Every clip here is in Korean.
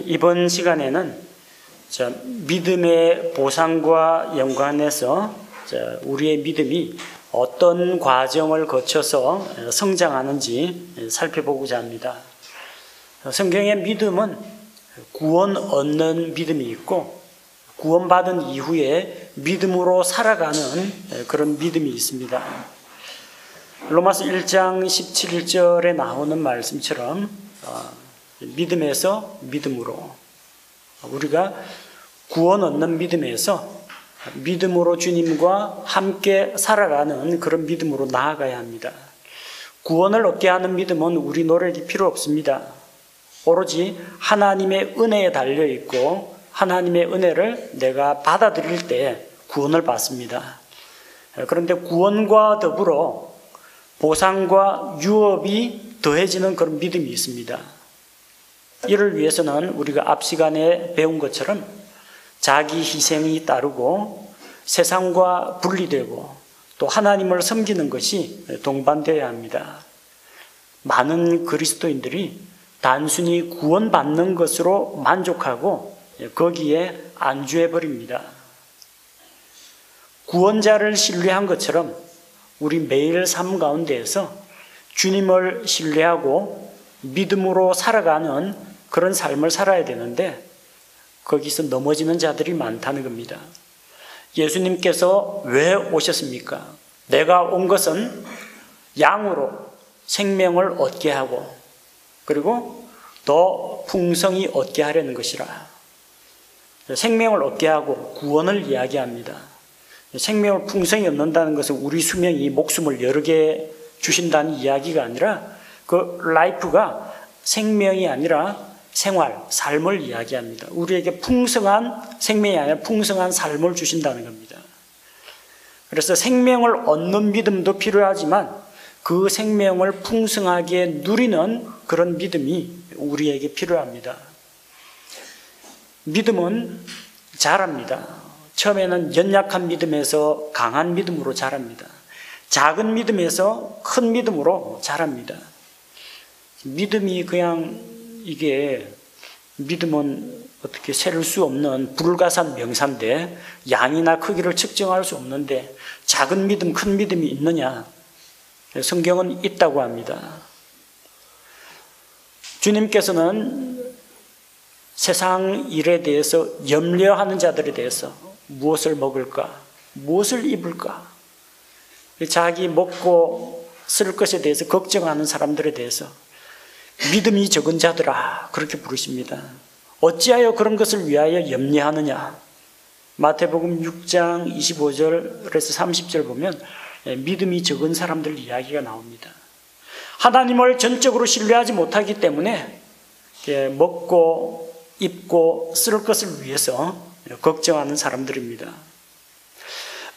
이번 시간에는 믿음의 보상과 연관해서 우리의 믿음이 어떤 과정을 거쳐서 성장하는지 살펴보고자 합니다. 성경의 믿음은 구원 얻는 믿음이 있고 구원받은 이후에 믿음으로 살아가는 그런 믿음이 있습니다. 로마서 1장 17절에 나오는 말씀처럼 믿음에서 믿음으로, 우리가 구원 얻는 믿음에서 믿음으로 주님과 함께 살아가는 그런 믿음으로 나아가야 합니다. 구원을 얻게 하는 믿음은 우리 노력이 필요 없습니다. 오로지 하나님의 은혜에 달려있고 하나님의 은혜를 내가 받아들일 때 구원을 받습니다. 그런데 구원과 더불어 보상과 유업이 더해지는 그런 믿음이 있습니다. 이를 위해서는 우리가 앞 시간에 배운 것처럼 자기 희생이 따르고 세상과 분리되고 또 하나님을 섬기는 것이 동반되어야 합니다. 많은 그리스도인들이 단순히 구원받는 것으로 만족하고 거기에 안주해버립니다. 구원자를 신뢰한 것처럼 우리 매일 삶 가운데에서 주님을 신뢰하고 믿음으로 살아가는 그런 삶을 살아야 되는데 거기서 넘어지는 자들이 많다는 겁니다. 예수님께서 왜 오셨습니까? 내가 온 것은 양으로 생명을 얻게 하고 그리고 더 풍성히 얻게 하려는 것이라. 생명을 얻게 하고 구원을 이야기합니다. 생명을 풍성히 얻는다는 것은 우리 수명이 목숨을 여러 개 주신다는 이야기가 아니라 그 라이프가 생명이 아니라 생활, 삶을 이야기합니다. 우리에게 풍성한 생명이 아니라 풍성한 삶을 주신다는 겁니다. 그래서 생명을 얻는 믿음도 필요하지만 그 생명을 풍성하게 누리는 그런 믿음이 우리에게 필요합니다. 믿음은 자랍니다. 처음에는 연약한 믿음에서 강한 믿음으로 자랍니다. 작은 믿음에서 큰 믿음으로 자랍니다. 믿음이 그냥 이게 믿음은 어떻게 세를 수 없는 불가산 명사인데 양이나 크기를 측정할 수 없는데 작은 믿음, 큰 믿음이 있느냐? 성경은 있다고 합니다. 주님께서는 세상 일에 대해서 염려하는 자들에 대해서 무엇을 먹을까? 무엇을 입을까? 자기 먹고 쓸 것에 대해서 걱정하는 사람들에 대해서 믿음이 적은 자들아 그렇게 부르십니다. 어찌하여 그런 것을 위하여 염려하느냐? 마태복음 6장 25절에서 30절 보면 믿음이 적은 사람들 이야기가 나옵니다. 하나님을 전적으로 신뢰하지 못하기 때문에 먹고 입고 쓸 것을 위해서 걱정하는 사람들입니다.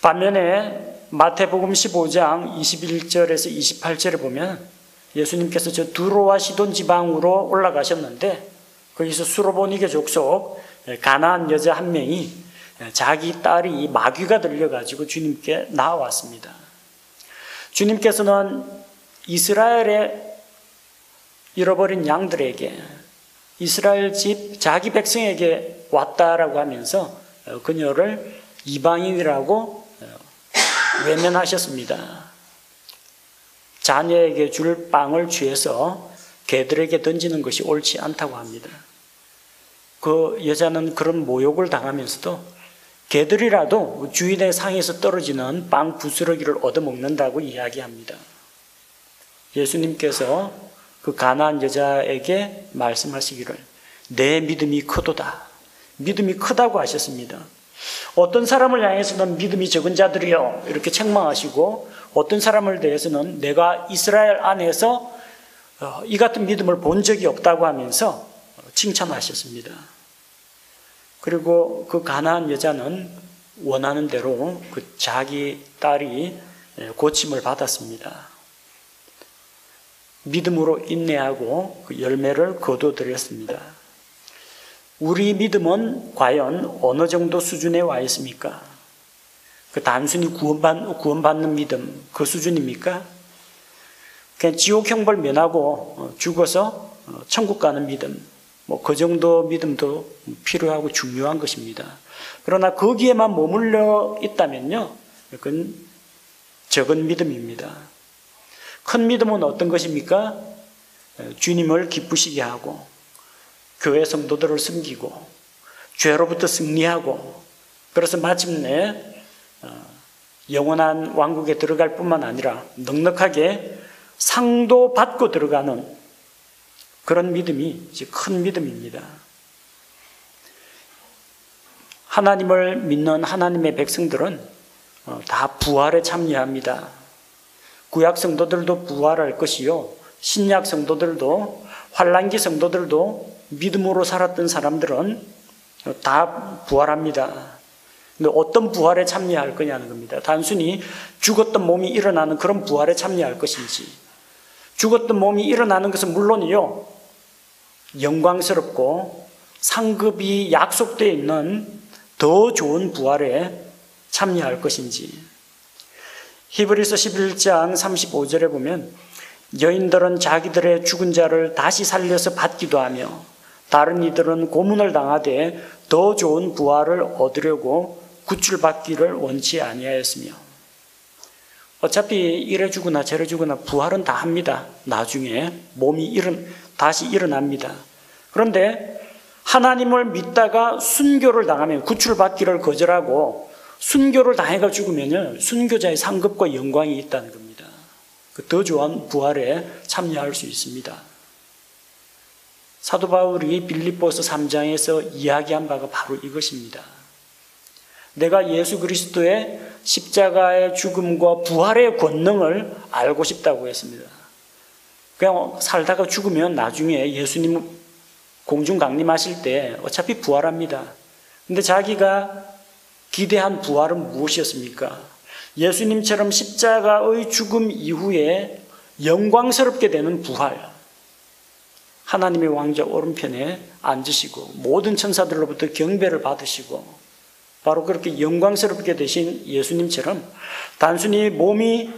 반면에 마태복음 15장 21절에서 28절에 보면 예수님께서 저 두로와 시돈 지방으로 올라가셨는데 거기서 수로보니게 족속 가나안 여자 한 명이 자기 딸이 마귀가 들려가지고 주님께 나와왔습니다. 주님께서는 이스라엘의 잃어버린 양들에게 이스라엘 집 자기 백성에게 왔다라고 하면서 그녀를 이방인이라고 외면하셨습니다. 자녀에게 줄 빵을 취해서 개들에게 던지는 것이 옳지 않다고 합니다. 그 여자는 그런 모욕을 당하면서도 개들이라도 주인의 상에서 떨어지는 빵 부스러기를 얻어먹는다고 이야기합니다. 예수님께서 그 가나안 여자에게 말씀하시기를 내 믿음이 크도다. 믿음이 크다고 하셨습니다. 어떤 사람을 향해서는 믿음이 적은 자들이요 이렇게 책망하시고 어떤 사람을 대해서는 내가 이스라엘 안에서 이 같은 믿음을 본 적이 없다고 하면서 칭찬하셨습니다. 그리고 그 가나안 여자는 원하는 대로 그 자기 딸이 고침을 받았습니다. 믿음으로 인내하고 그 열매를 거둬들였습니다. 우리 믿음은 과연 어느 정도 수준에 와 있습니까? 그 단순히 구원받는 믿음 그 수준입니까? 그냥 지옥 형벌 면하고 죽어서 천국 가는 믿음 그 정도 믿음도 필요하고 중요한 것입니다. 그러나 거기에만 머물러 있다면요, 그건 적은 믿음입니다. 큰 믿음은 어떤 것입니까? 주님을 기쁘시게 하고 교회 성도들을 섬기고 죄로부터 승리하고, 그래서 마침내 영원한 왕국에 들어갈 뿐만 아니라 넉넉하게 상도 받고 들어가는 그런 믿음이 큰 믿음입니다. 하나님을 믿는 하나님의 백성들은 다 부활에 참여합니다. 구약 성도들도 부활할 것이요, 신약 성도들도, 환란기 성도들도, 믿음으로 살았던 사람들은 다 부활합니다. 근데 어떤 부활에 참여할 거냐는 겁니다. 단순히 죽었던 몸이 일어나는 그런 부활에 참여할 것인지, 죽었던 몸이 일어나는 것은 물론이요, 영광스럽고 상급이 약속되어 있는 더 좋은 부활에 참여할 것인지. 히브리서 11장 35절에 보면 여인들은 자기들의 죽은 자를 다시 살려서 받기도 하며 다른 이들은 고문을 당하되 더 좋은 부활을 얻으려고 구출받기를 원치 아니하였으며. 어차피 이래 죽으나 저래 죽으나 부활은 다 합니다. 나중에 몸이 다시 일어납니다. 그런데 하나님을 믿다가 순교를 당하면, 구출받기를 거절하고 순교를 당해가 죽으면 순교자의 상급과 영광이 있다는 겁니다. 더 좋은 부활에 참여할 수 있습니다. 사도 바울이 빌립보서 3장에서 이야기한 바가 바로 이것입니다. 내가 예수 그리스도의 십자가의 죽음과 부활의 권능을 알고 싶다고 했습니다. 그냥 살다가 죽으면 나중에 예수님 공중 강림하실 때 어차피 부활합니다. 근데 자기가 기대한 부활은 무엇이었습니까? 예수님처럼 십자가의 죽음 이후에 영광스럽게 되는 부활. 하나님의 왕자 오른편에 앉으시고 모든 천사들로부터 경배를 받으시고, 바로 그렇게 영광스럽게 되신 예수님처럼 단순히 몸이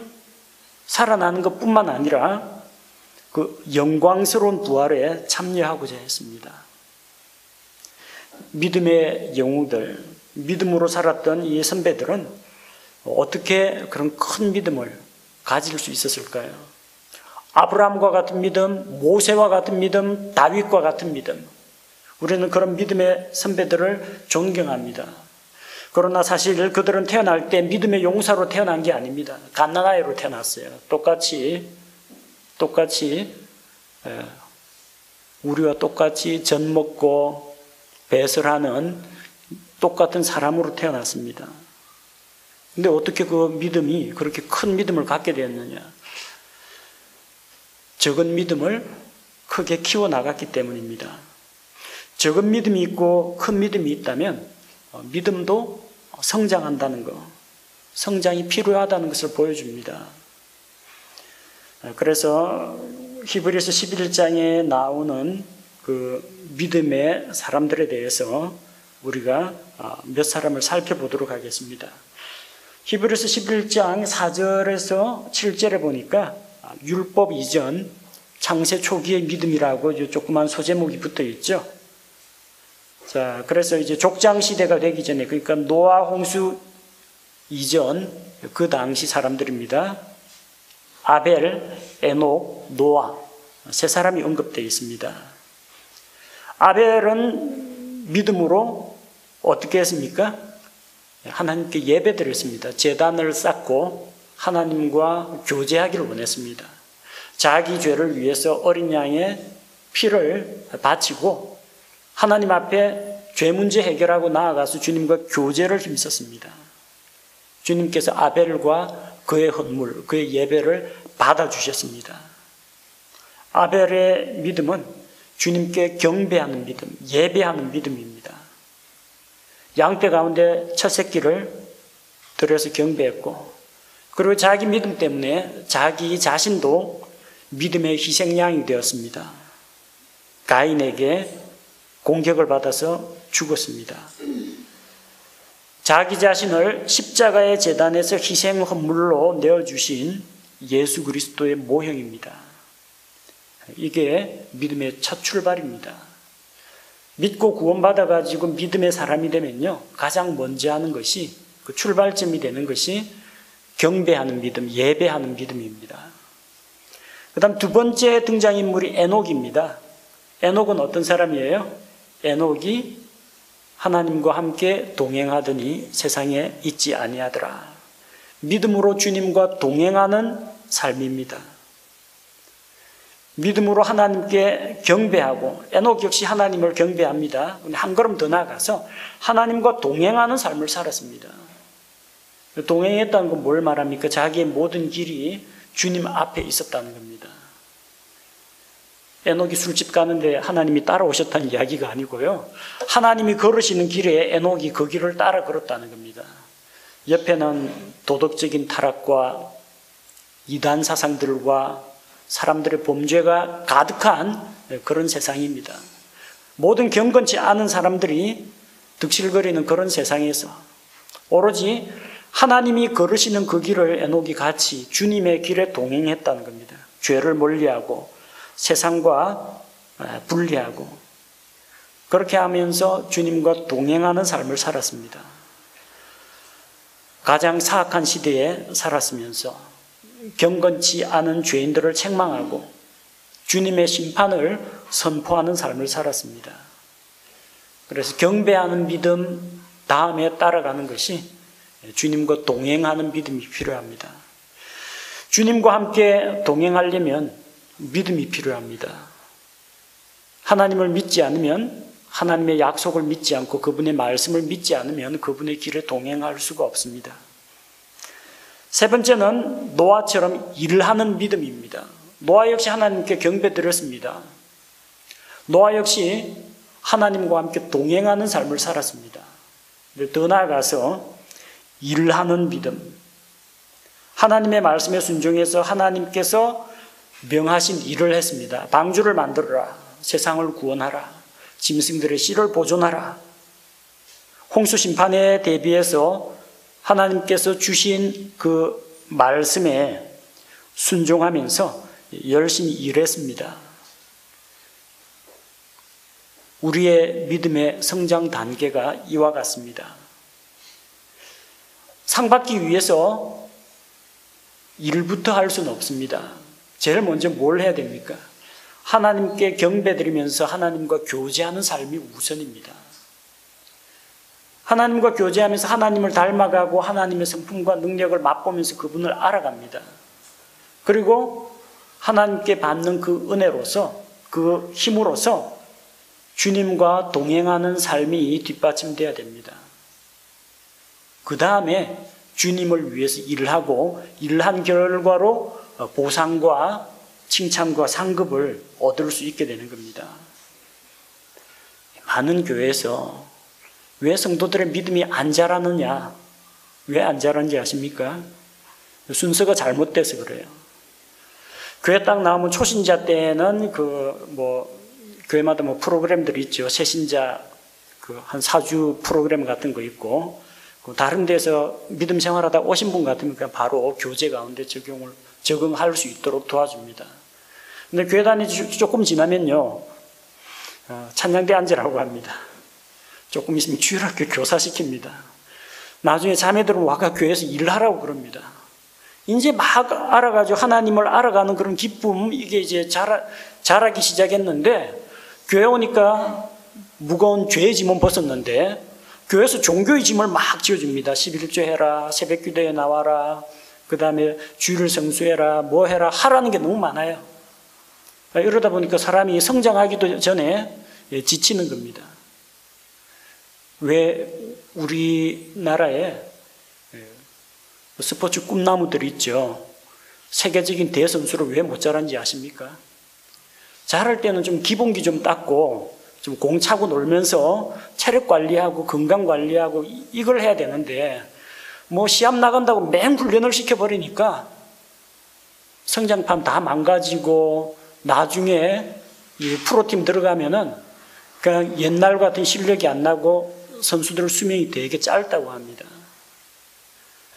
살아나는 것뿐만 아니라 그 영광스러운 부활에 참여하고자 했습니다. 믿음의 영웅들, 믿음으로 살았던 이 선배들은 어떻게 그런 큰 믿음을 가질 수 있었을까요? 아브라함과 같은 믿음, 모세와 같은 믿음, 다윗과 같은 믿음. 우리는 그런 믿음의 선배들을 존경합니다. 그러나 사실 그들은 태어날 때 믿음의 용사로 태어난 게 아닙니다. 갓난아이로 태어났어요. 똑같이 우리와 똑같이 젖 먹고 배설하는 똑같은 사람으로 태어났습니다. 근데 어떻게 그 믿음이 그렇게 큰 믿음을 갖게 되었느냐? 적은 믿음을 크게 키워나갔기 때문입니다. 적은 믿음이 있고 큰 믿음이 있다면 믿음도 성장한다는 것, 성장이 필요하다는 것을 보여줍니다. 그래서 히브리서 11장에 나오는 그 믿음의 사람들에 대해서 우리가 몇 사람을 살펴보도록 하겠습니다. 히브리서 11장 4절에서 7절에 보니까 율법 이전 창세 초기의 믿음이라고 조그만 소제목이 붙어 있죠. 자, 그래서 이제 족장 시대가 되기 전에, 그러니까 노아 홍수 이전 그 당시 사람들입니다. 아벨, 에녹, 노아 세 사람이 언급되어 있습니다. 아벨은 믿음으로 어떻게 했습니까? 하나님께 예배드렸습니다. 제단을 쌓고 하나님과 교제하기를 원했습니다. 자기 죄를 위해서 어린 양의 피를 바치고 하나님 앞에 죄 문제 해결하고 나아가서 주님과 교제를 힘썼습니다. 주님께서 아벨과 그의 헌물, 그의 예배를 받아주셨습니다. 아벨의 믿음은 주님께 경배하는 믿음, 예배하는 믿음입니다. 양떼 가운데 첫 새끼를 들여서 경배했고, 그리고 자기 믿음 때문에 자기 자신도 믿음의 희생양이 되었습니다. 가인에게 공격을 받아서 죽었습니다. 자기 자신을 십자가의 제단에서 희생 헌물로 내어주신 예수 그리스도의 모형입니다. 이게 믿음의 첫 출발입니다. 믿고 구원받아가지고 믿음의 사람이 되면요, 가장 먼저 하는 것이, 그 출발점이 되는 것이 경배하는 믿음, 예배하는 믿음입니다. 그 다음 두 번째 등장인물이 에녹입니다. 에녹은 어떤 사람이에요? 에녹이 하나님과 함께 동행하더니 세상에 있지 아니하더라. 믿음으로 주님과 동행하는 삶입니다. 믿음으로 하나님께 경배하고, 에녹 역시 하나님을 경배합니다. 한 걸음 더 나아가서 하나님과 동행하는 삶을 살았습니다. 동행했다는 건 뭘 말합니까? 자기의 모든 길이 주님 앞에 있었다는 겁니다. 에녹이 술집 가는데 하나님이 따라오셨다는 이야기가 아니고요, 하나님이 걸으시는 길에 에녹이 그 길을 따라 걸었다는 겁니다. 옆에는 도덕적인 타락과 이단 사상들과 사람들의 범죄가 가득한 그런 세상입니다. 모든 경건치 않은 사람들이 득실거리는 그런 세상에서 오로지 하나님이 걸으시는 그 길을 에녹이 같이 주님의 길에 동행했다는 겁니다. 죄를 멀리하고 세상과 분리하고 그렇게 하면서 주님과 동행하는 삶을 살았습니다. 가장 사악한 시대에 살았으면서 경건치 않은 죄인들을 책망하고 주님의 심판을 선포하는 삶을 살았습니다. 그래서 경배하는 믿음 다음에 따라가는 것이 주님과 동행하는 믿음이 필요합니다. 주님과 함께 동행하려면 믿음이 필요합니다. 하나님을 믿지 않으면, 하나님의 약속을 믿지 않고 그분의 말씀을 믿지 않으면 그분의 길에 동행할 수가 없습니다. 세 번째는 노아처럼 일하는 믿음입니다. 노아 역시 하나님께 경배드렸습니다. 노아 역시 하나님과 함께 동행하는 삶을 살았습니다. 더 나아가서 일하는 믿음. 하나님의 말씀에 순종해서 하나님께서 명하신 일을 했습니다. 방주를 만들어라. 세상을 구원하라. 짐승들의 씨를 보존하라. 홍수 심판에 대비해서 하나님께서 주신 그 말씀에 순종하면서 열심히 일했습니다. 우리의 믿음의 성장 단계가 이와 같습니다. 상 받기 위해서 일부터 할 수는 없습니다. 제일 먼저 뭘 해야 됩니까? 하나님께 경배드리면서 하나님과 교제하는 삶이 우선입니다. 하나님과 교제하면서 하나님을 닮아가고 하나님의 성품과 능력을 맛보면서 그분을 알아갑니다. 그리고 하나님께 받는 그 은혜로서, 그 힘으로서 주님과 동행하는 삶이 뒷받침되어야 됩니다. 그 다음에 주님을 위해서 일하고 일한 결과로 보상과 칭찬과 상급을 얻을 수 있게 되는 겁니다. 많은 교회에서 왜 성도들의 믿음이 안 자라느냐? 왜 안 자라는지 아십니까? 순서가 잘못돼서 그래요. 교회 딱 나오면 초신자 때는 교회마다 프로그램들이 있죠. 새신자 한 4주 프로그램 같은 거 있고, 다른 데서 믿음 생활하다 오신 분 같으면 그냥 바로 교제 가운데 적응할 수 있도록 도와줍니다. 근데 교회 다니지 조금 지나면요, 찬양대 앉으라고 합니다. 조금 있으면 주일학교 교사시킵니다. 나중에 자매들은 와가 교회에서 일하라고 그럽니다. 이제 막 알아가지고 하나님을 알아가는 그런 기쁨, 이게 이제 자라기 시작했는데, 교회 오니까 무거운 죄의 짐은 벗었는데 교회에서 종교의 짐을 막 지어줍니다. 11조 해라, 새벽기도에 나와라, 그 다음에 주일을 성수해라, 뭐 해라, 하라는 게 너무 많아요. 이러다 보니까 사람이 성장하기도 전에 지치는 겁니다. 왜 우리나라에 스포츠 꿈나무들이 있죠. 세계적인 대선수를 왜 못 자란지 아십니까? 자랄 때는 좀 기본기 좀 닦고 좀 공 차고 놀면서 체력 관리하고 건강 관리하고 이걸 해야 되는데, 시합 나간다고 맹 훈련을 시켜버리니까 성장판 다 망가지고 나중에 이 프로팀 들어가면은 그냥 옛날 같은 실력이 안 나고 선수들 수명이 되게 짧다고 합니다.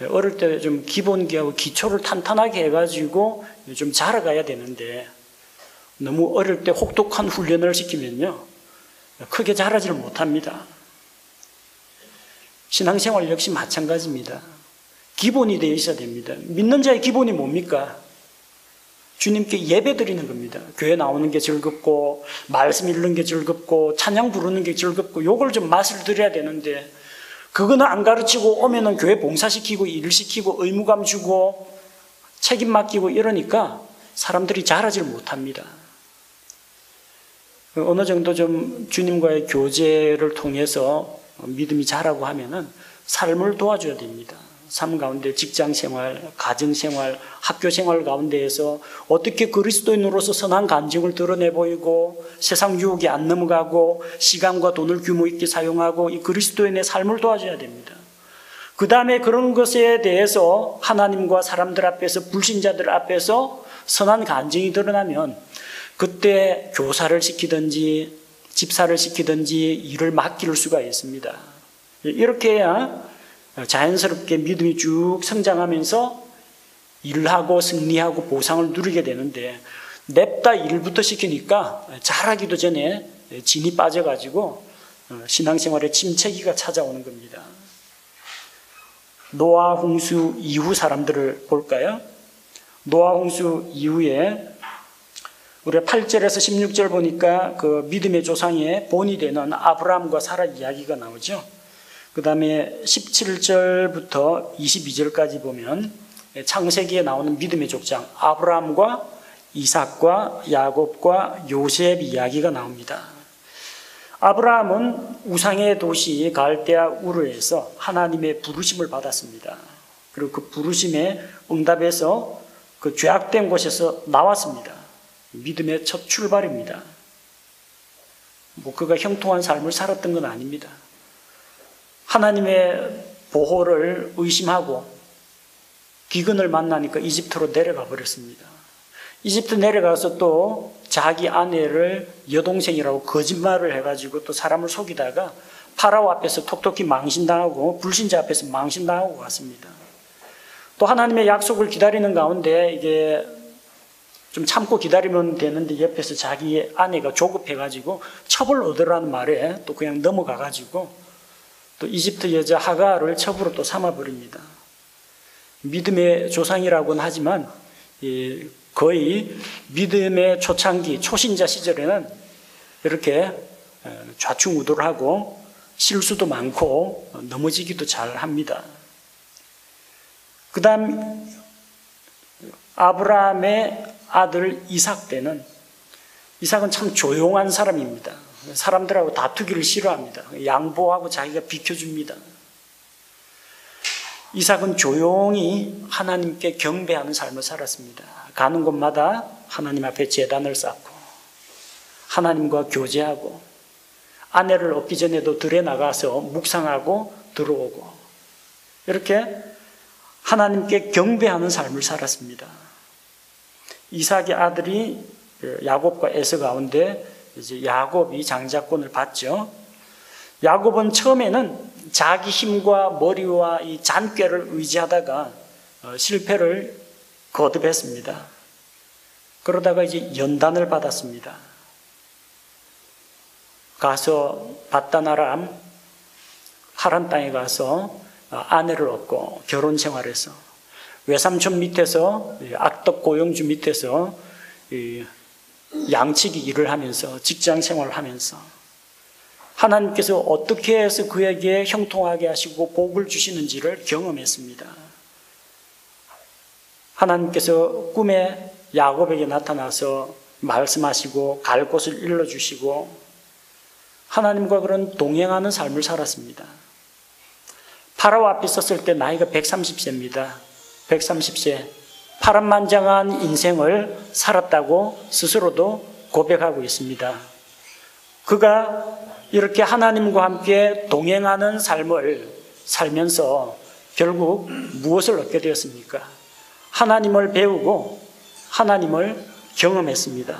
어릴 때 좀 기본기하고 기초를 탄탄하게 해가지고 좀 자라가야 되는데, 너무 어릴 때 혹독한 훈련을 시키면요, 크게 자라지를 못합니다. 신앙생활 역시 마찬가지입니다. 기본이 되어 있어야 됩니다. 믿는 자의 기본이 뭡니까? 주님께 예배 드리는 겁니다. 교회 나오는 게 즐겁고 말씀 읽는 게 즐겁고 찬양 부르는 게 즐겁고 요걸 좀 맛을 들여야 되는데 그거는 안 가르치고 오면은 교회 봉사시키고 일시키고 의무감 주고 책임 맡기고 이러니까 사람들이 자라질 못합니다. 어느 정도 좀 주님과의 교제를 통해서 믿음이 자라고 하면은 삶을 도와줘야 됩니다. 삶 가운데 직장생활, 가정생활, 학교생활 가운데에서 어떻게 그리스도인으로서 선한 간증을 드러내 보이고 세상 유혹에 안 넘어가고 시간과 돈을 규모 있게 사용하고 이 그리스도인의 삶을 도와줘야 됩니다. 그 다음에 그런 것에 대해서 하나님과 사람들 앞에서 불신자들 앞에서 선한 간증이 드러나면 그때 교사를 시키든지 집사를 시키든지 일을 맡길 수가 있습니다. 이렇게 해야 자연스럽게 믿음이 쭉 성장하면서 일하고 승리하고 보상을 누리게 되는데 냅다 일부터 시키니까 잘하기도 전에 진이 빠져가지고 신앙생활에 침체기가 찾아오는 겁니다. 노아 홍수 이후 사람들을 볼까요? 노아 홍수 이후에 우리가 8절에서 16절 보니까 그 믿음의 조상의 본이 되는 아브라함과 사라 이야기가 나오죠. 그 다음에 17절부터 22절까지 보면 창세기에 나오는 믿음의 족장 아브라함과 이삭과 야곱과 요셉 이야기가 나옵니다. 아브라함은 우상의 도시 갈대아 우르에서 하나님의 부르심을 받았습니다. 그리고 그 부르심에 응답해서 그 죄악된 곳에서 나왔습니다. 믿음의 첫 출발입니다. 그가 형통한 삶을 살았던 건 아닙니다. 하나님의 보호를 의심하고 기근을 만나니까 이집트로 내려가 버렸습니다. 이집트 내려가서 또 자기 아내를 여동생이라고 거짓말을 해가지고 또 사람을 속이다가 파라오 앞에서 톡톡히 망신당하고 불신자 앞에서 망신당하고 갔습니다. 또 하나님의 약속을 기다리는 가운데 이게 좀 참고 기다리면 되는데 옆에서 자기 아내가 조급해가지고 처벌 얻으라는 말에 또 그냥 넘어가가지고 또 이집트 여자 하가를 첩으로 또 삼아버립니다. 믿음의 조상이라고는 하지만 거의 믿음의 초창기, 초신자 시절에는 이렇게 좌충우돌하고 실수도 많고 넘어지기도 잘 합니다. 그 다음 아브라함의 아들 이삭 때는 이삭은 참 조용한 사람입니다. 사람들하고 다투기를 싫어합니다. 양보하고 자기가 비켜줍니다. 이삭은 조용히 하나님께 경배하는 삶을 살았습니다. 가는 곳마다 하나님 앞에 제단을 쌓고 하나님과 교제하고 아내를 얻기 전에도 들에 나가서 묵상하고 들어오고 이렇게 하나님께 경배하는 삶을 살았습니다. 이삭의 아들이 야곱과 에서 가운데 이제 야곱이 장자권을 받죠. 야곱은 처음에는 자기 힘과 머리와 이 잔꾀를 의지하다가 실패를 거듭했습니다. 그러다가 이제 연단을 받았습니다. 가서 바단 아람 하란 땅에 가서 아내를 얻고 결혼 생활해서 외삼촌 밑에서 악덕 고용주 밑에서 양치기 일을 하면서 직장 생활을 하면서 하나님께서 어떻게 해서 그에게 형통하게 하시고 복을 주시는지를 경험했습니다. 하나님께서 꿈에 야곱에게 나타나서 말씀하시고 갈 곳을 일러주시고 하나님과 그런 동행하는 삶을 살았습니다. 파라오 앞에 섰을 때 나이가 130세입니다. 130세. 파란만장한 인생을 살았다고 스스로도 고백하고 있습니다. 그가 이렇게 하나님과 함께 동행하는 삶을 살면서 결국 무엇을 얻게 되었습니까? 하나님을 배우고 하나님을 경험했습니다.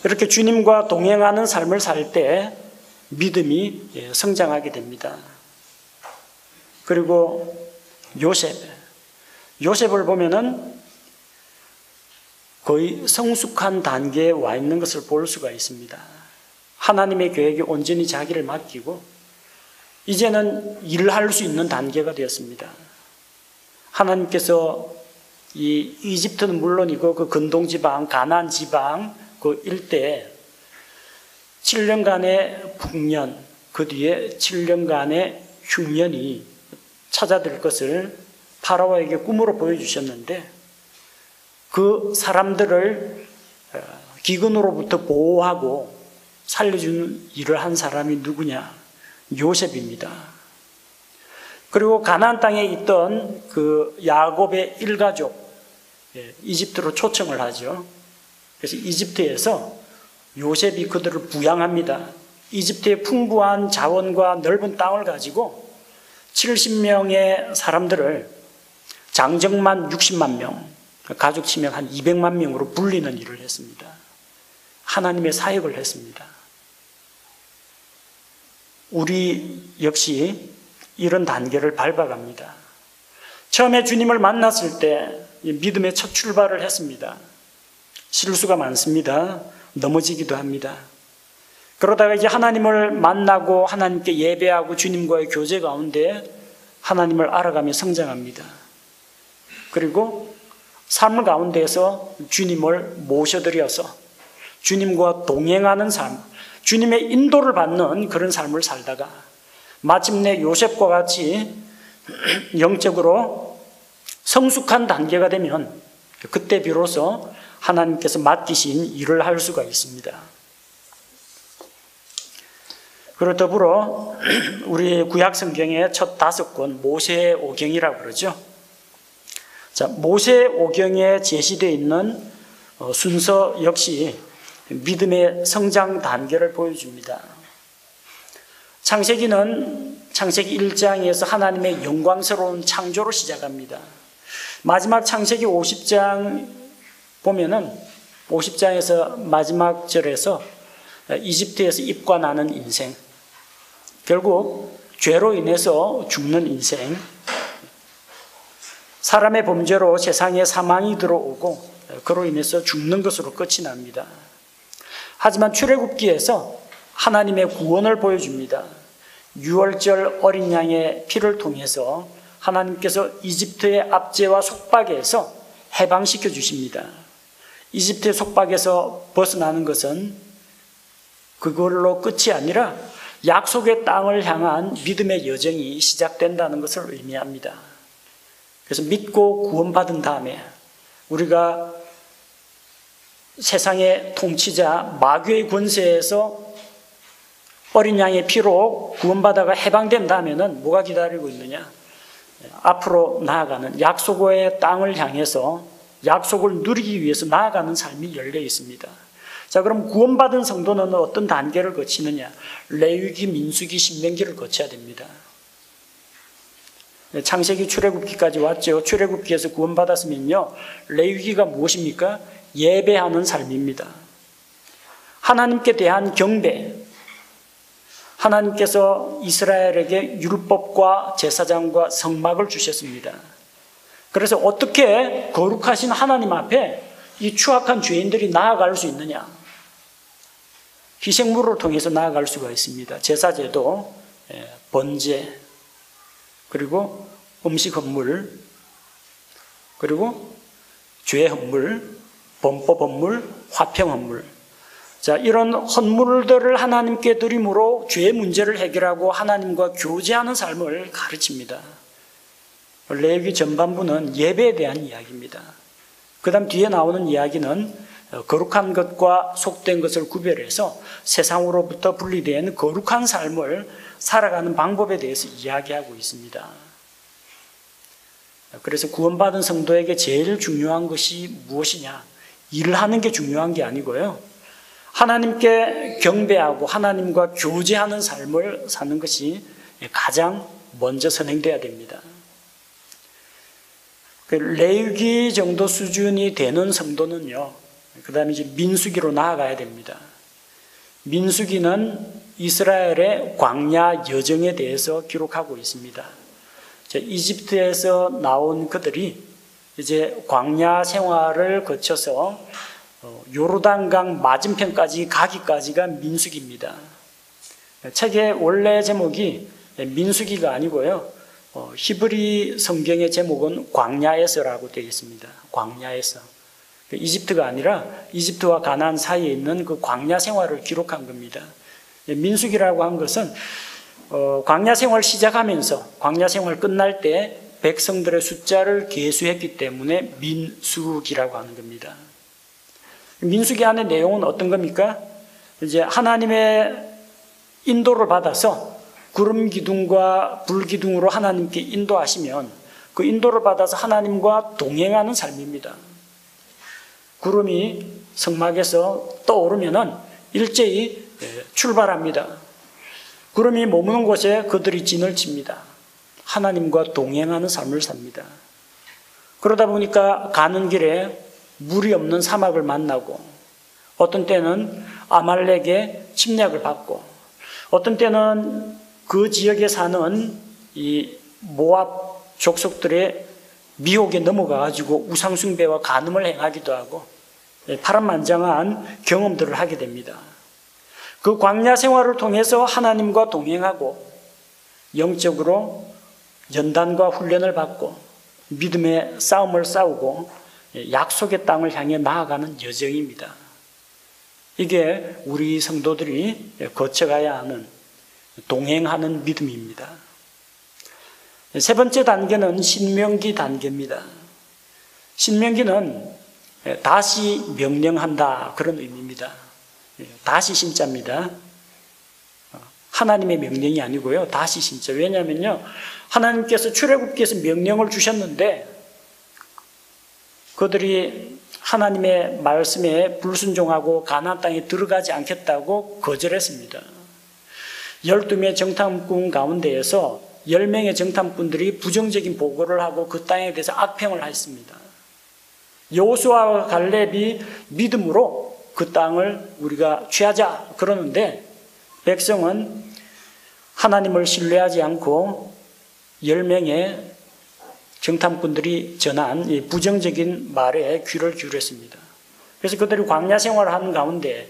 이렇게 주님과 동행하는 삶을 살 때 믿음이 성장하게 됩니다. 그리고 요셉을 보면은 거의 성숙한 단계에 와 있는 것을 볼 수가 있습니다. 하나님의 계획에 온전히 자기를 맡기고 이제는 일을 할 수 있는 단계가 되었습니다. 하나님께서 이 이집트는 물론이고 그 근동 지방, 가나안 지방 그 일대에 7년간의 풍년, 그 뒤에 7년간의 흉년이 찾아들 것을 파라오에게 꿈으로 보여주셨는데 그 사람들을 기근으로부터 보호하고 살려주는 일을 한 사람이 누구냐? 요셉입니다. 그리고 가나안 땅에 있던 그 야곱의 일가족, 이집트로 초청을 하죠. 그래서 이집트에서 요셉이 그들을 부양합니다. 이집트의 풍부한 자원과 넓은 땅을 가지고 70명의 사람들을 장정만 60만 명, 가족 치면 한 200만 명으로 불리는 일을 했습니다. 하나님의 사역을 했습니다. 우리 역시 이런 단계를 밟아갑니다. 처음에 주님을 만났을 때 믿음의 첫 출발을 했습니다. 실수가 많습니다. 넘어지기도 합니다. 그러다가 이제 하나님을 만나고 하나님께 예배하고 주님과의 교제 가운데 하나님을 알아가며 성장합니다. 그리고 삶 가운데에서 주님을 모셔드려서 주님과 동행하는 삶, 주님의 인도를 받는 그런 삶을 살다가 마침내 요셉과 같이 영적으로 성숙한 단계가 되면 그때 비로소 하나님께서 맡기신 일을 할 수가 있습니다. 그리고 더불어 우리 구약 성경의 첫 5권 모세 오경이라고 그러죠. 자, 모세 오경에 제시되어 있는 순서 역시 믿음의 성장 단계를 보여줍니다. 창세기는 창세기 1장에서 하나님의 영광스러운 창조로 시작합니다. 마지막 창세기 50장 보면은 50장에서 마지막 절에서 이집트에서 입관하는 인생, 결국 죄로 인해서 죽는 인생, 사람의 범죄로 세상에 사망이 들어오고 그로 인해서 죽는 것으로 끝이 납니다. 하지만 출애굽기에서 하나님의 구원을 보여줍니다. 유월절 어린 양의 피를 통해서 하나님께서 이집트의 압제와 속박에서 해방시켜 주십니다. 이집트의 속박에서 벗어나는 것은 그걸로 끝이 아니라 약속의 땅을 향한 믿음의 여정이 시작된다는 것을 의미합니다. 그래서 믿고 구원받은 다음에 우리가 세상의 통치자 마귀의 권세에서 어린 양의 피로 구원받아가 해방된 다음에는 뭐가 기다리고 있느냐? 앞으로 나아가는 약속의 땅을 향해서 약속을 누리기 위해서 나아가는 삶이 열려 있습니다. 자, 그럼 구원받은 성도는 어떤 단계를 거치느냐? 레위기, 민수기, 신명기를 거쳐야 됩니다. 창세기, 출애굽기까지 왔죠. 출애굽기에서 구원받았으면요, 레위기가 무엇입니까? 예배하는 삶입니다. 하나님께 대한 경배, 하나님께서 이스라엘에게 율법과 제사장과 성막을 주셨습니다. 그래서 어떻게 거룩하신 하나님 앞에 이 추악한 죄인들이 나아갈 수 있느냐? 희생물을 통해서 나아갈 수가 있습니다. 제사제도, 번제, 그리고 음식 헌물, 그리고 죄 헌물, 범법 헌물, 화평 헌물. 자, 이런 헌물들을 하나님께 드림으로 죄의 문제를 해결하고 하나님과 교제하는 삶을 가르칩니다. 레위기 전반부는 예배에 대한 이야기입니다. 그 다음 뒤에 나오는 이야기는 거룩한 것과 속된 것을 구별해서 세상으로부터 분리된 거룩한 삶을 살아가는 방법에 대해서 이야기하고 있습니다. 그래서 구원받은 성도에게 제일 중요한 것이 무엇이냐? 일을 하는 게 중요한 게 아니고요, 하나님께 경배하고 하나님과 교제하는 삶을 사는 것이 가장 먼저 선행돼야 됩니다. 레위기 정도 수준이 되는 성도는요, 그 다음에 이제 민수기로 나아가야 됩니다. 민수기는 이스라엘의 광야 여정에 대해서 기록하고 있습니다. 이집트에서 나온 그들이 이제 광야 생활을 거쳐서 요르단강 맞은편까지 가기까지가 민수기입니다. 책의 원래 제목이 민수기가 아니고요. 히브리 성경의 제목은 광야에서라고 되어 있습니다. 광야에서. 이집트가 아니라 이집트와 가나안 사이에 있는 그 광야 생활을 기록한 겁니다. 민수기라고 한 것은 광야 생활 시작하면서 광야 생활 끝날 때 백성들의 숫자를 계수했기 때문에 민수기라고 하는 겁니다. 민수기 안의 내용은 어떤 겁니까? 이제 하나님의 인도를 받아서 구름 기둥과 불 기둥으로 하나님께 인도하시면 그 인도를 받아서 하나님과 동행하는 삶입니다. 구름이 성막에서 떠오르면은 일제히 출발합니다. 구름이 머무는 곳에 그들이 진을 칩니다. 하나님과 동행하는 삶을 삽니다. 그러다 보니까 가는 길에 물이 없는 사막을 만나고 어떤 때는 아말렉의 침략을 받고 어떤 때는 그 지역에 사는 이 모압 족속들의 미혹에 넘어가가지고 우상숭배와 간음을 행하기도 하고 파란만장한 경험들을 하게 됩니다. 그 광야 생활을 통해서 하나님과 동행하고 영적으로 연단과 훈련을 받고 믿음의 싸움을 싸우고 약속의 땅을 향해 나아가는 여정입니다. 이게 우리 성도들이 거쳐가야 하는 동행하는 믿음입니다. 세 번째 단계는 신명기 단계입니다. 신명기는 다시 명령한다 그런 의미입니다. 다시 신자입니다. 하나님의 명령이 아니고요. 다시 신자. 왜냐하면요. 하나님께서 출애굽기에서 명령을 주셨는데 그들이 하나님의 말씀에 불순종하고 가나안 땅에 들어가지 않겠다고 거절했습니다. 12명의 정탐꾼 가운데에서 10명의 정탐꾼들이 부정적인 보고를 하고 그 땅에 대해서 악평을 했습니다. 여호수아와 갈렙이 믿음으로 그 땅을 우리가 취하자 그러는데 백성은 하나님을 신뢰하지 않고 10명의 정탐꾼들이 전한 이 부정적인 말에 귀를 기울였습니다. 그래서 그들이 광야 생활을 하는 가운데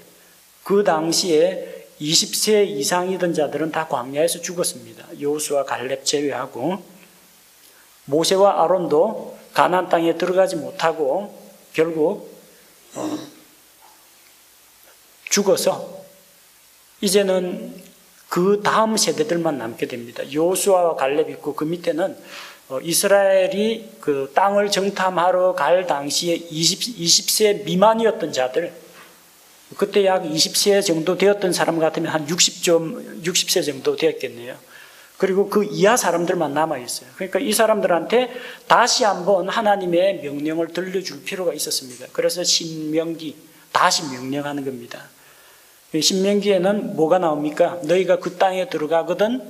그 당시에 20세 이상이던 자들은 다 광야에서 죽었습니다. 여호수아 갈렙 제외하고 모세와 아론도 가나안 땅에 들어가지 못하고 결국 죽어서 이제는 그 다음 세대들만 남게 됩니다. 여호수아와 갈렙이 있고 그 밑에는 이스라엘이 그 땅을 정탐하러 갈 당시에 20세 미만이었던 자들, 그때 약 20세 정도 되었던 사람 같으면 한 60세 정도 되었겠네요. 그리고 그 이하 사람들만 남아있어요. 그러니까 이 사람들한테 다시 한번 하나님의 명령을 들려줄 필요가 있었습니다. 그래서 신명기, 다시 명령하는 겁니다. 신명기에는 뭐가 나옵니까? 너희가 그 땅에 들어가거든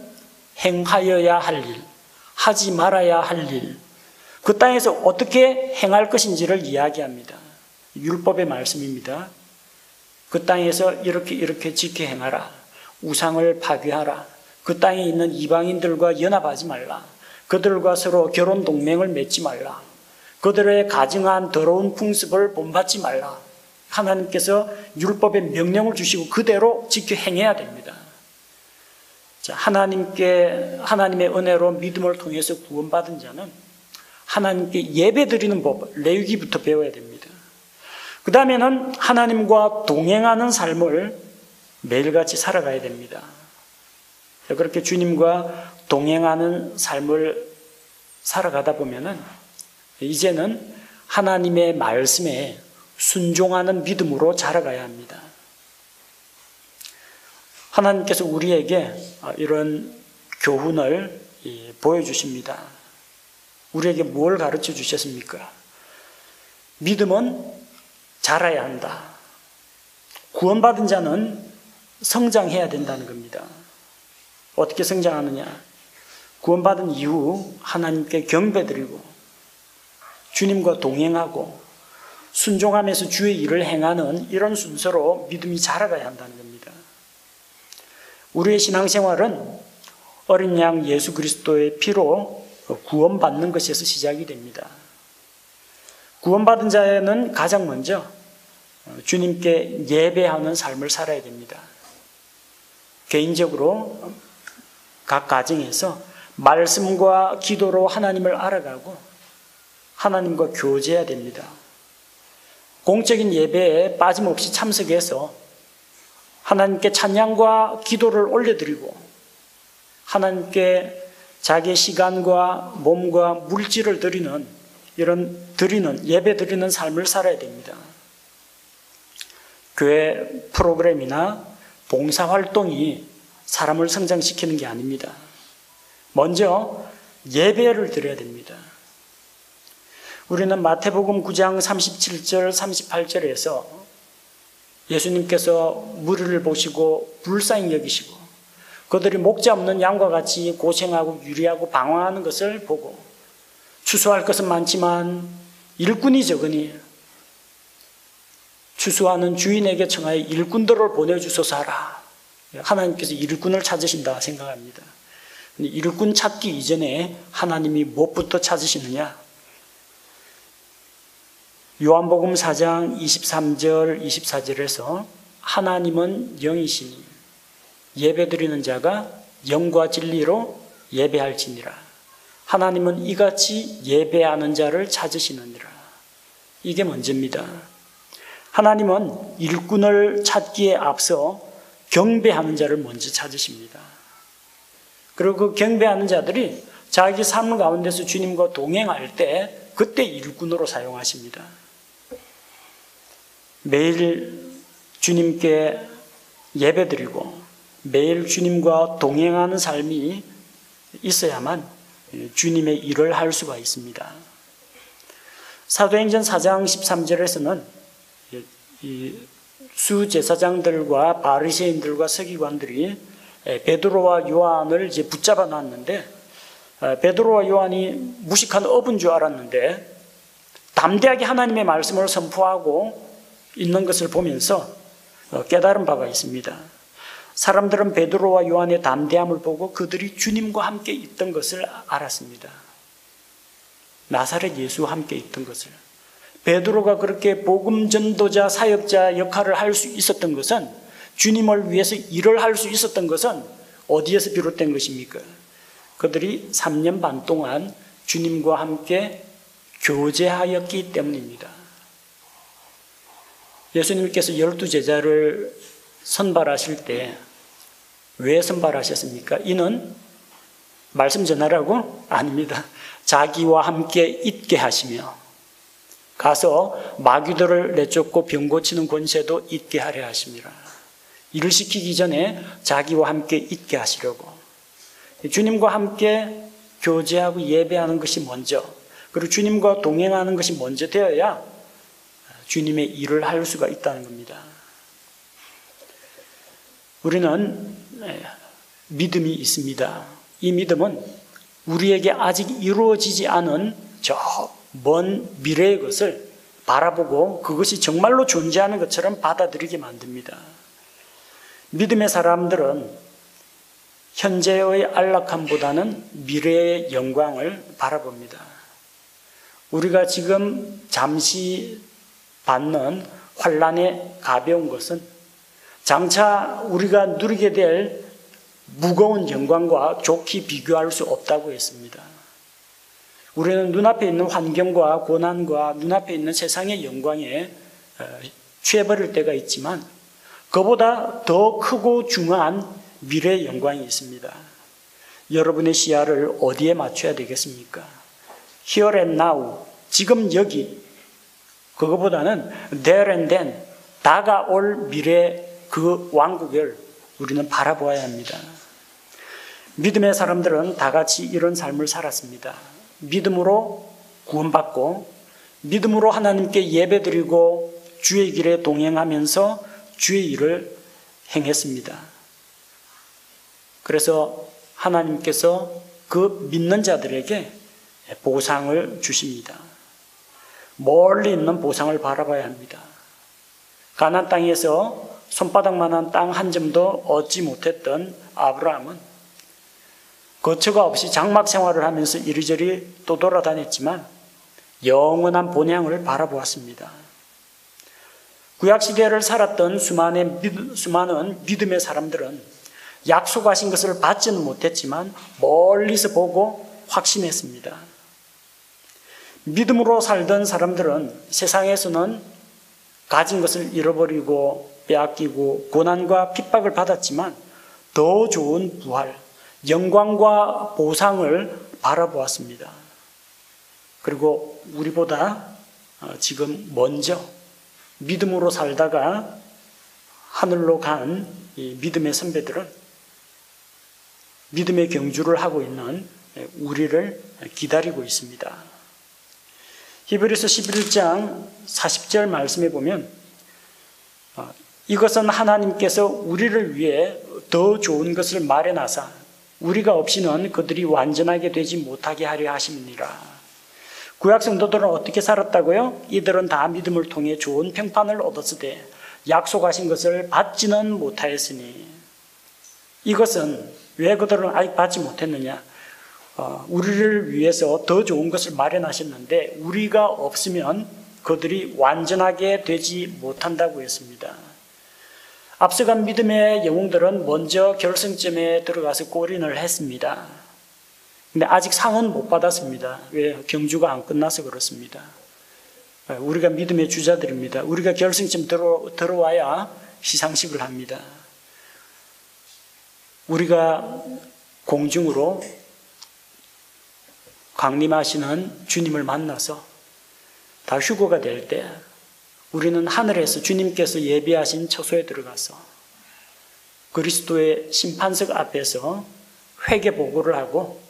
행하여야 할 일, 하지 말아야 할 일, 그 땅에서 어떻게 행할 것인지를 이야기합니다. 율법의 말씀입니다. 그 땅에서 이렇게 지켜 행하라. 우상을 파괴하라. 그 땅에 있는 이방인들과 연합하지 말라. 그들과 서로 결혼 동맹을 맺지 말라. 그들의 가증한 더러운 풍습을 본받지 말라. 하나님께서 율법의 명령을 주시고 그대로 지켜 행해야 됩니다. 자, 하나님의 은혜로 믿음을 통해서 구원받은 자는 하나님께 예배드리는 법, 레위기부터 배워야 됩니다. 그 다음에는 하나님과 동행하는 삶을 매일같이 살아가야 됩니다. 그렇게 주님과 동행하는 삶을 살아가다 보면은 이제는 하나님의 말씀에 순종하는 믿음으로 자라가야 합니다. 하나님께서 우리에게 이런 교훈을 보여주십니다. 우리에게 뭘 가르쳐 주셨습니까? 믿음은 자라야 한다. 구원받은 자는 성장해야 된다는 겁니다. 어떻게 성장하느냐? 구원받은 이후 하나님께 경배드리고 주님과 동행하고 순종하면서 주의 일을 행하는 이런 순서로 믿음이 자라가야 한다는 겁니다. 우리의 신앙생활은 어린 양 예수 그리스도의 피로 구원받는 것에서 시작이 됩니다. 구원받은 자에는 가장 먼저 주님께 예배하는 삶을 살아야 됩니다. 개인적으로 각 가정에서 말씀과 기도로 하나님을 알아가고 하나님과 교제해야 됩니다. 공적인 예배에 빠짐없이 참석해서 하나님께 찬양과 기도를 올려드리고 하나님께 자기의 시간과 몸과 물질을 드리는 예배 드리는 삶을 살아야 됩니다. 교회 프로그램이나 봉사활동이 사람을 성장시키는 게 아닙니다. 먼저 예배를 드려야 됩니다. 우리는 마태복음 9장 37절 38절에서 예수님께서 무리를 보시고 불쌍히 여기시고 그들이 목자 없는 양과 같이 고생하고 유리하고 방황하는 것을 보고 추수할 것은 많지만 일꾼이 적으니 추수하는 주인에게 청하여 일꾼들을 보내주소서 하라. 하나님께서 일꾼을 찾으신다 생각합니다. 일꾼 찾기 이전에 하나님이 무엇부터 찾으시느냐? 요한복음 4장 23절 24절에서 하나님은 영이시니 예배드리는 자가 영과 진리로 예배할지니라. 하나님은 이같이 예배하는 자를 찾으시느니라. 이게 먼저입니다. 하나님은 일꾼을 찾기에 앞서 경배하는 자를 먼저 찾으십니다. 그리고 그 경배하는 자들이 자기 삶 가운데서 주님과 동행할 때 그때 일꾼으로 사용하십니다. 매일 주님께 예배드리고 매일 주님과 동행하는 삶이 있어야만 주님의 일을 할 수가 있습니다. 사도행전 4장 13절에서는 이 수제사장들과 바리새인들과 서기관들이 베드로와 요한을 이제 붙잡아 놨는데 베드로와 요한이 무식한 어부인 줄 알았는데 담대하게 하나님의 말씀을 선포하고 있는 것을 보면서 깨달은 바가 있습니다. 사람들은 베드로와 요한의 담대함을 보고 그들이 주님과 함께 있던 것을 알았습니다. 나사렛 예수와 함께 있던 것을. 베드로가 그렇게 복음 전도자 사역자 역할을 할 수 있었던 것은 주님을 위해서 일을 할 수 있었던 것은 어디에서 비롯된 것입니까? 그들이 3년 반 동안 주님과 함께 교제하였기 때문입니다. 예수님께서 12제자를 선발하실 때 왜 선발하셨습니까? 이는 말씀 전하라고? 아닙니다. 자기와 함께 있게 하시며 가서 마귀들을 내쫓고 병 고치는 권세도 있게 하려 하십니다. 일을 시키기 전에 자기와 함께 있게 하시려고. 주님과 함께 교제하고 예배하는 것이 먼저, 그리고 주님과 동행하는 것이 먼저 되어야 주님의 일을 할 수가 있다는 겁니다. 우리는 믿음이 있습니다. 이 믿음은 우리에게 아직 이루어지지 않은 저 먼 미래의 것을 바라보고 그것이 정말로 존재하는 것처럼 받아들이게 만듭니다. 믿음의 사람들은 현재의 안락함보다는 미래의 영광을 바라봅니다. 우리가 지금 잠시 받는 환난의 가벼운 것은 장차 우리가 누리게 될 무거운 영광과 좋게 비교할 수 없다고 했습니다. 우리는 눈앞에 있는 환경과 고난과 눈앞에 있는 세상의 영광에 취해버릴 때가 있지만 그보다 더 크고 중요한 미래의 영광이 있습니다. 여러분의 시야를 어디에 맞춰야 되겠습니까? Here and now, 지금 여기. 그거보다는 there and then, 다가올 미래 그 왕국을 우리는 바라보아야 합니다. 믿음의 사람들은 다 같이 이런 삶을 살았습니다. 믿음으로 구원받고 믿음으로 하나님께 예배드리고 주의 길에 동행하면서 주의 일을 행했습니다. 그래서 하나님께서 그 믿는 자들에게 보상을 주십니다. 멀리 있는 보상을 바라봐야 합니다. 가나안 땅에서 손바닥만한 땅 한 점도 얻지 못했던 아브라함은 거처가 없이 장막 생활을 하면서 이리저리 또 돌아다녔지만 영원한 본향을 바라보았습니다. 구약시대를 살았던 수많은 믿음의 사람들은 약속하신 것을 받지는 못했지만 멀리서 보고 확신했습니다. 믿음으로 살던 사람들은 세상에서는 가진 것을 잃어버리고 빼앗기고 고난과 핍박을 받았지만 더 좋은 부활, 영광과 보상을 바라보았습니다. 그리고 우리보다 지금 먼저 믿음으로 살다가 하늘로 간 이 믿음의 선배들은 믿음의 경주를 하고 있는 우리를 기다리고 있습니다. 히브리서 11장 40절 말씀에 보면 이것은 하나님께서 우리를 위해 더 좋은 것을 마련하사 우리가 없이는 그들이 완전하게 되지 못하게 하려 하심이니라. 구약 성도들은 어떻게 살았다고요? 이들은 다 믿음을 통해 좋은 평판을 얻었으되 약속하신 것을 받지는 못하였으니. 이것은 왜 그들은 아직 받지 못했느냐? 우리를 위해서 더 좋은 것을 마련하셨는데 우리가 없으면 그들이 완전하게 되지 못한다고 했습니다. 앞서간 믿음의 영웅들은 먼저 결승점에 들어가서 골인을 했습니다. 근데 아직 상은 못 받았습니다. 왜? 경주가 안 끝나서 그렇습니다. 우리가 믿음의 주자들입니다. 우리가 결승점 들어와야 시상식을 합니다. 우리가 공중으로 강림하시는 주님을 만나서 다 휴거가 될 때 우리는 하늘에서 주님께서 예비하신 처소에 들어가서 그리스도의 심판석 앞에서 회개 보고를 하고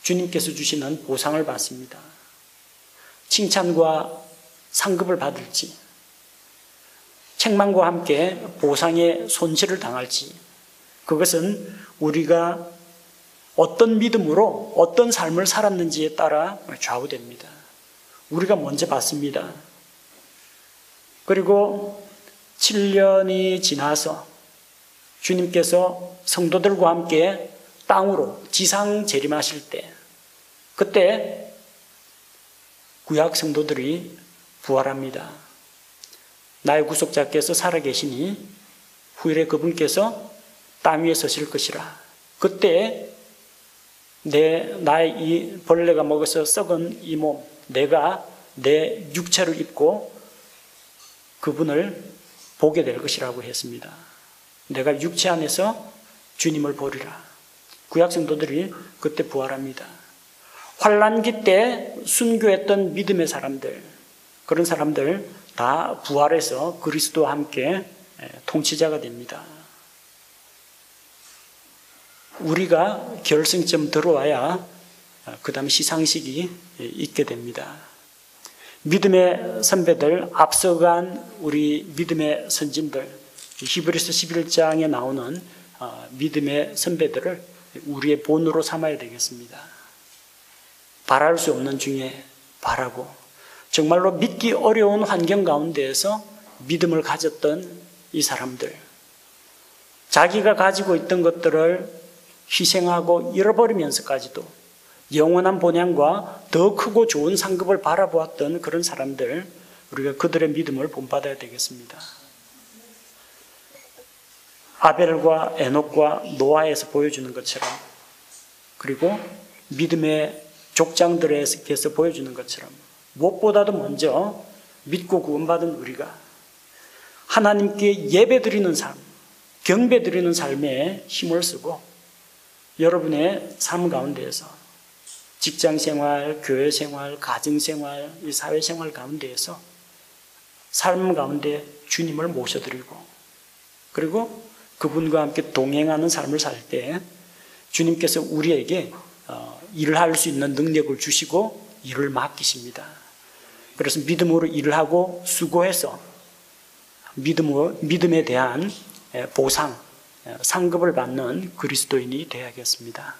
주님께서 주시는 보상을 받습니다. 칭찬과 상급을 받을지, 책망과 함께 보상의 손실을 당할지, 그것은 우리가 어떤 믿음으로 어떤 삶을 살았는지에 따라 좌우됩니다. 우리가 먼저 받습니다. 그리고 7년이 지나서 주님께서 성도들과 함께 땅으로 지상 재림하실 때, 그때 구약 성도들이 부활합니다. 나의 구속자께서 살아계시니 후일에 그분께서 땅 위에 서실 것이라. 그때 나의 이 벌레가 먹어서 썩은 이 몸, 내가 내 육체를 입고 그분을 보게 될 것이라고 했습니다. 내가 육체 안에서 주님을 보리라. 구약 성도들이 그때 부활합니다. 환난기 때 순교했던 믿음의 사람들, 그런 사람들 다 부활해서 그리스도와 함께 통치자가 됩니다. 우리가 결승점 들어와야 그 다음 시상식이 있게 됩니다. 믿음의 선배들, 앞서간 우리 믿음의 선진들, 히브리서 11장에 나오는 믿음의 선배들을 우리의 본으로 삼아야 되겠습니다. 바랄 수 없는 중에 바라고 정말로 믿기 어려운 환경 가운데에서 믿음을 가졌던 이 사람들, 자기가 가지고 있던 것들을 희생하고 잃어버리면서까지도 영원한 본향과 더 크고 좋은 상급을 바라보았던 그런 사람들, 우리가 그들의 믿음을 본받아야 되겠습니다. 아벨과 에녹과 노아에서 보여주는 것처럼, 그리고 믿음의 족장들에서 보여주는 것처럼 무엇보다도 먼저 믿고 구원받은 우리가 하나님께 예배드리는 삶, 경배드리는 삶에 힘을 쓰고 여러분의 삶 가운데에서 직장생활, 교회생활, 가정생활, 이 사회생활 가운데에서 삶 가운데 주님을 모셔드리고 그리고 그분과 함께 동행하는 삶을 살 때 주님께서 우리에게 일을 할 수 있는 능력을 주시고 일을 맡기십니다. 그래서 믿음으로 일을 하고 수고해서 믿음에 대한 보상, 상급을 받는 그리스도인이 되어야겠습니다.